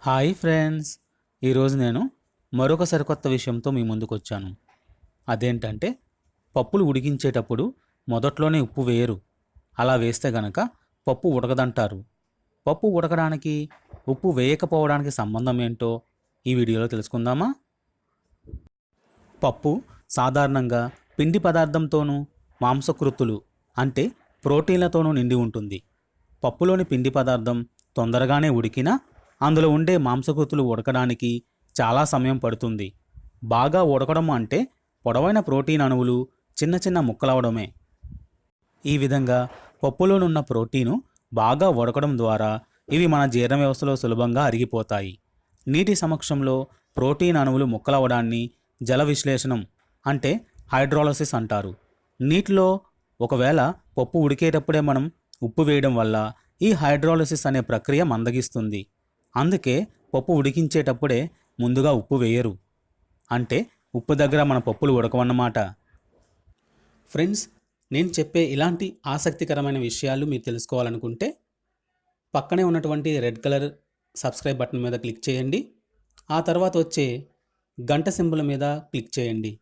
Hi friends, ఈరోజు నేను మరొక సరికొత్త విషయంతో మీ ముందుకు వచ్చాను. అదేంటంటే పప్పులు ఉడికించేటప్పుడు మొదట్లోనే ఉప్పు వేయరు. అలా వేస్తే గనక పప్పు ఉడకదంటారు. పప్పు ఉడకడానికి ఉప్పు వేయకపోవడానికి సంబంధం ఏంటో ఈ వీడియోలో తెలుసుకుందామా? పప్పు సాధారణంగా పిండి పదార్థంతోనూ మాంసకృత్తులు అంటే ప్రోటీన్లతోనూ నిండి ఉంటుంది. పప్పులోని పిండి పదార్థం తొందరగానే ఉడికినా అందులో ఉండే మాంసకృతులు ఉడకడానికి చాలా సమయం పడుతుంది. బాగా ఉడకడం అంటే పొడవైన ప్రోటీన్ అణువులు చిన్న చిన్న ముక్కలవడమే. ఈ విధంగా పప్పులోనున్న ప్రోటీను బాగా ఉడకడం ద్వారా ఇవి మన జీర్ణ వ్యవస్థలో సులభంగా అరిగిపోతాయి. నీటి సమక్షంలో ప్రోటీన్ అణువులు ముక్కలవడాన్ని జల విశ్లేషణం అంటే హైడ్రాలసిస్ అంటారు. నీటిలో ఒకవేళ పప్పు ఉడికేటప్పుడే మనం ఉప్పు వేయడం వల్ల ఈ హైడ్రాలసిస్ అనే ప్రక్రియ మందగిస్తుంది. అందుకే పప్పు ఉడికించేటప్పుడే ముందుగా ఉప్పు వేయరు. అంటే ఉప్పు దగ్గర మన పప్పులు ఉడకవన్నమాట. ఫ్రెండ్స్, నేను చెప్పే ఇలాంటి ఆసక్తికరమైన విషయాలు మీరు తెలుసుకోవాలనుకుంటే పక్కనే ఉన్నటువంటి రెడ్ కలర్ సబ్స్క్రైబ్ బటన్ మీద క్లిక్ చేయండి. ఆ తర్వాత వచ్చే గంట సింబల్ మీద క్లిక్ చేయండి.